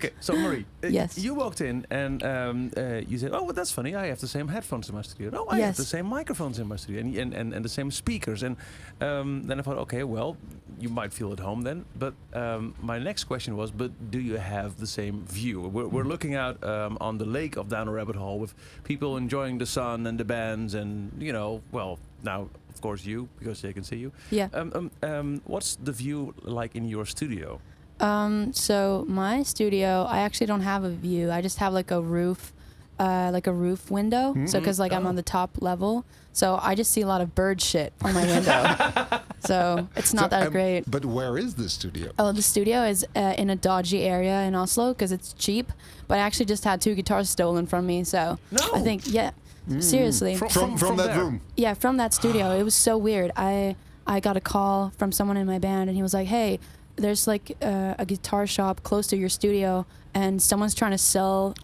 Okay, so Marie, Yes. you walked in and you said, "Oh, well, that's funny. I have the same headphones in my studio. Oh, I have Yes. the same microphones in my studio, and the same speakers." And then I thought, okay, well, you might feel at home then. But my next question was, but do you have the same view? We're looking out on the lake of Down a Rabbit Hole with people enjoying the sun and the bands, and well, now of course you, because they can see you. Yeah. What's the view like in your studio? So my studio, I actually don't have a view. I just have like a roof window. Mm-hmm. So because I'm on the top level, so I just see a lot of bird shit on my window. So it's not that great. But where is the studio? Oh, the studio is in a dodgy area in Oslo because it's cheap. But I actually just had 2 guitars stolen from me. So No. I think, seriously. From that there. room? Yeah, from that studio. It was so weird. I got a call from someone in my band, and he was like, "Hey, there's like a guitar shop close to your studio, and someone's trying to sell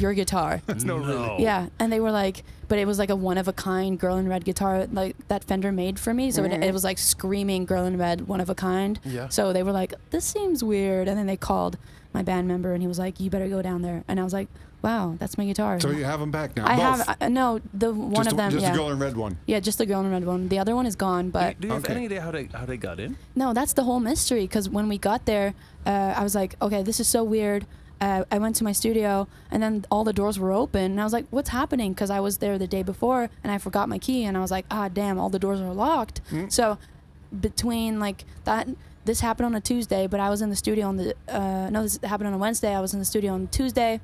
your guitar." No, really. Yeah, and they were like, but it was like a one-of-a-kind Girl in Red guitar, like that Fender made for me. So it was like screaming Girl in Red, one-of-a-kind. Yeah. So they were like, "This seems weird," and then they called my band member, and he was like, "You better go down there." And I was like, "Wow, that's my guitar." So you have them back now? I Both? have no, the one of them. Just Yeah, the Girl in Red one? yeah, just the Girl in Red one. The other one is gone, but. Do you have Okay. any idea how they got in? No, that's the whole mystery. Because when we got there, I was like, okay, this is so weird. I went to my studio, and then all the doors were open. And I was like, what's happening? Because I was there the day before, and I forgot my key. And I was like, damn, all the doors are locked. So between like that, this happened on a Tuesday, but I was in the studio on the, this happened on a Wednesday. I was in the studio on Tuesday.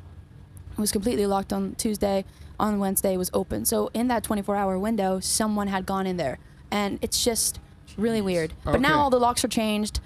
It was completely locked on Tuesday. On Wednesday, it was open. So in that 24-hour window, someone had gone in there. And it's just really weird. But now Okay. all the locks are changed.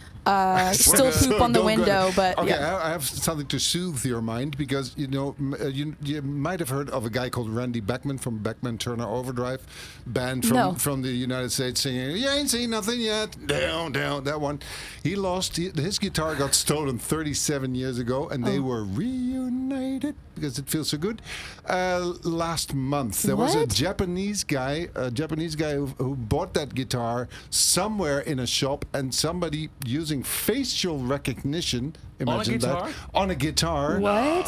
Still poop on the Don't go window, there. but okay, yeah. I have something to soothe your mind, because you might have heard of a guy called Randy Bachman from Bachman Turner Overdrive band from the United States, singing "You ain't seen nothing yet, down that one." He lost his guitar, got stolen 37 years ago, and they were reunited because it feels so good. Last month there was a What? Japanese guy who bought that guitar somewhere in a shop, and somebody using facial recognition, imagine guitar? that, on a guitar, What?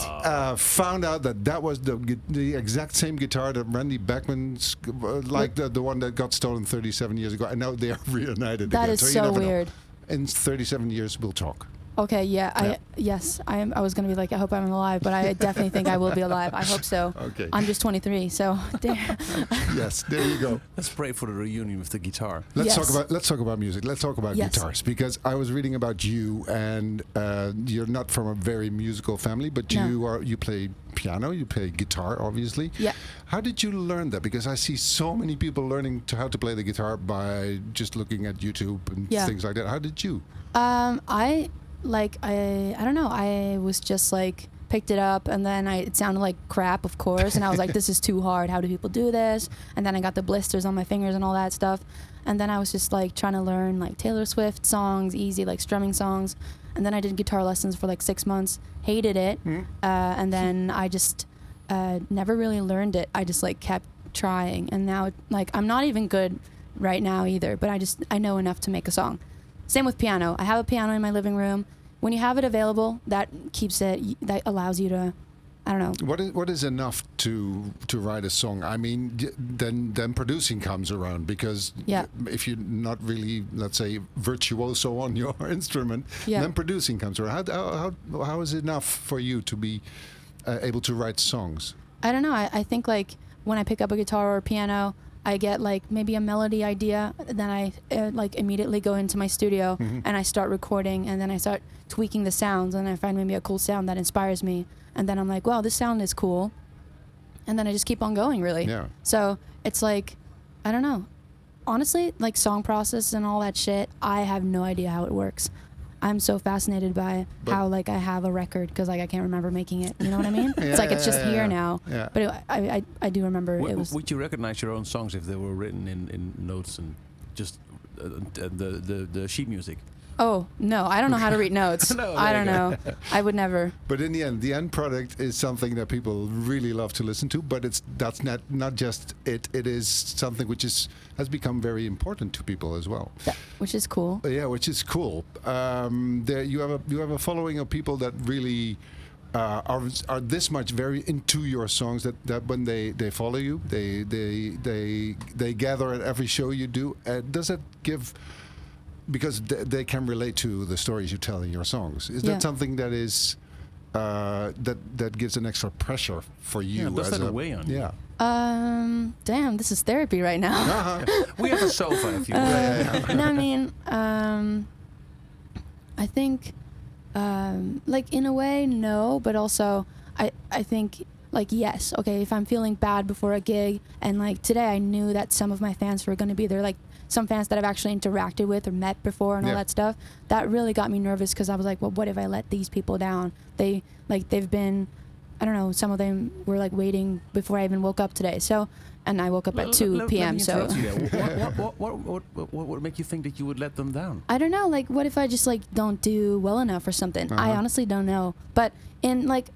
found out that was the exact same guitar that Randy Bachman's, the one that got stolen 37 years ago, and now they are reunited That again. is you so never know. weird. In 37 years, we'll talk. Okay, yeah. I was gonna be like, I hope I'm alive, but I definitely think I will be alive. I hope so. Okay. I'm just 23, so damn. Yes, there you go. Let's pray for the reunion with the guitar. Let's Yes. talk about music. Let's talk about Yes. guitars, because I was reading about you, and you're not from a very musical family, but No. you play piano, you play guitar, obviously. Yeah. How did you learn that? Because I see so many people learning how to play the guitar by just looking at YouTube and things like that. How did you? I don't know. I was just like picked it up, and then it sounded like crap, of course, and I was like, this is too hard. How do people do this? And then I got the blisters on my fingers and all that stuff. And then I was just like trying to learn like Taylor Swift songs, easy like strumming songs. And then I did guitar lessons for like 6 months, hated it, and then I just never really learned it. I just like kept trying, and now like I'm not even good right now either, but I know enough to make a song. Same with piano. I have a piano in my living room. When you have it available, that allows you to, I don't know. What is enough to write a song? I mean, then producing comes around, because if you're not really, let's say, virtuoso on your instrument, then producing comes around. How is it enough for you to be able to write songs? I don't know. I think like when I pick up a guitar or a piano, I get like maybe a melody idea, then I like immediately go into my studio and I start recording, and then I start tweaking the sounds, and I find maybe a cool sound that inspires me, and then I'm like, wow, this sound is cool, and then I just keep on going, really. Yeah. So it's like, I don't know. Honestly, like song process and all that shit, I have no idea how it works. I'm so fascinated by how like I have a record, because like I can't remember making it. You know what I mean? It's like it's just here now. Yeah. But I do remember it was. Would you recognize your own songs if they were written in notes and just the sheet music? Oh no, I don't know how to read notes. No, I don't know. I would never. But in the end product is something that people really love to listen to. But that's not just it. It is something which has become very important to people as well. Which is cool. Yeah, which is cool. You have a following of people that really are this much very into your songs that when they follow you, they gather at every show you do. Does that give, because they can relate to the stories you tell in your songs? Is that something that is that gives an extra pressure for you? Yeah, does that weigh on you? Yeah. Damn, this is therapy right now. We have a sofa if you want. No, I mean, I think, like in a way, no, but also I think like, yes, okay, if I'm feeling bad before a gig and like today I knew that some of my fans were going to be there, like some fans that I've actually interacted with or met before and all that stuff, that really got me nervous because I was like, well, what if I let these people down? They've been, I don't know, some of them were like waiting before I even woke up today. So, and I woke up at 2 p.m. So, what would make you think that you would let them down? I don't know. Like, what if I just like don't do well enough or something? I honestly don't know. But in like,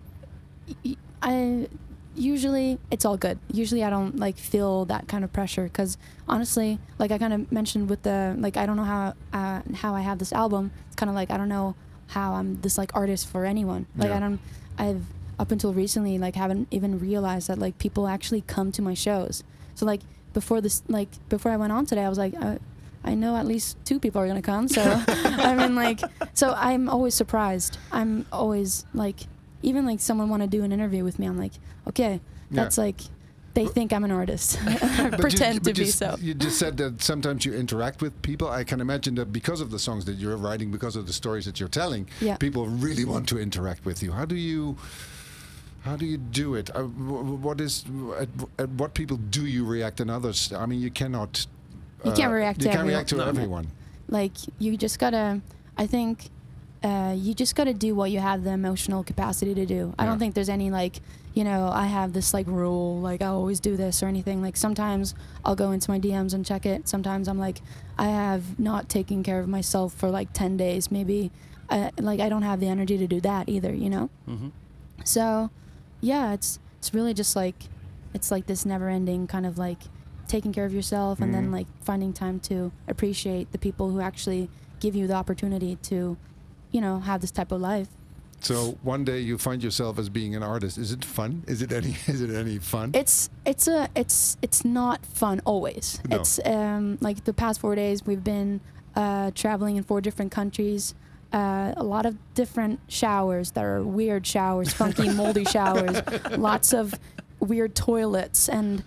I usually it's all good. Usually I don't like feel that kind of pressure because honestly, like I kind of mentioned with the like I don't know how I have this album. It's kind of like I don't know how I'm this like artist for anyone. Like I've up until recently like haven't even realized that like people actually come to my shows. So like before I went on today, I was like I know at least 2 people are gonna come. So I mean like so I'm always surprised. I'm always like even like someone want to do an interview with me, I'm like, okay, that's like they think I'm an artist. Pretend to be so. You just said that sometimes you interact with people. I can imagine that because of the songs that you're writing, because of the stories that you're telling, people really want to interact with you. How do you do it? At what people do you react and others? I mean, you cannot. You can't react to everyone. Like you just gotta. I think you just gotta do what you have the emotional capacity to do. I don't think there's any like, you know, I have this like rule, like I always do this or anything. Like sometimes I'll go into my DMs and check it. Sometimes I'm like, I have not taken care of myself for like 10 days. Maybe like I don't have the energy to do that either, you know? Mm-hmm. So yeah, it's really just like, it's like this never ending kind of like taking care of yourself and then like finding time to appreciate the people who actually give you the opportunity to, you know, have this type of life. So one day you find yourself as being an artist. Is it fun? Is it any fun? It's not fun always. No. It's like the past 4 days we've been traveling in 4 different countries. A lot of different showers that are weird showers, funky, moldy showers. Lots of weird toilets and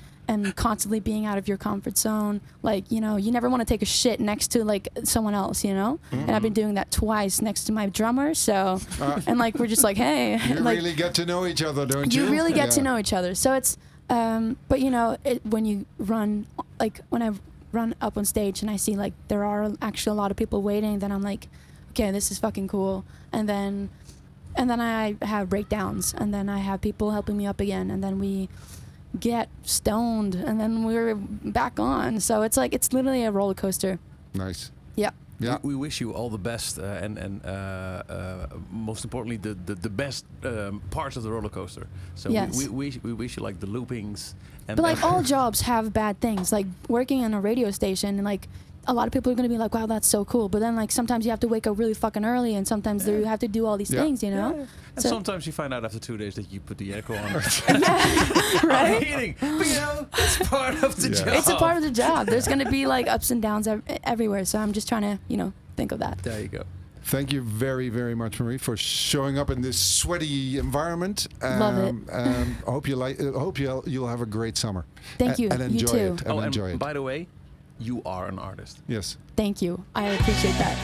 constantly being out of your comfort zone. Like, you know, you never want to take a shit next to like someone else, you know? Mm-hmm. And I've been doing that twice next to my drummer, so and like we're just like, hey, you like, really get to know each other, don't you? You really get to know each other. So it's but you know, when you run, like when I run up on stage and I see like there are actually a lot of people waiting, then I'm like, okay, this is fucking cool. And then I have breakdowns, and then I have people helping me up again, and then we get stoned, and then we're back on. So it's like, it's literally a roller coaster. Nice. Yeah. Yeah. We wish you all the best, and most importantly, the best parts of the roller coaster. So yes. we wish you like the loopings. And but like all jobs have bad things. Like working in a radio station, and like a lot of people are going to be like, wow, that's so cool. But then like sometimes you have to wake up really fucking early, and sometimes you have to do all these things, you know? Yeah. And so sometimes you find out after 2 days that you put the airco on. Right? I'm kidding. But you know, it's part of the job. It's a part of the job. There's going to be like ups and downs everywhere. So I'm just trying to, you know, think of that. There you go. Thank you very, very much, Marie, for showing up in this sweaty environment. Love it. Hope you'll have a great summer. Thank you. And enjoy you too. it. And enjoy it. By the way, you are an artist. Yes. Thank you. I appreciate that.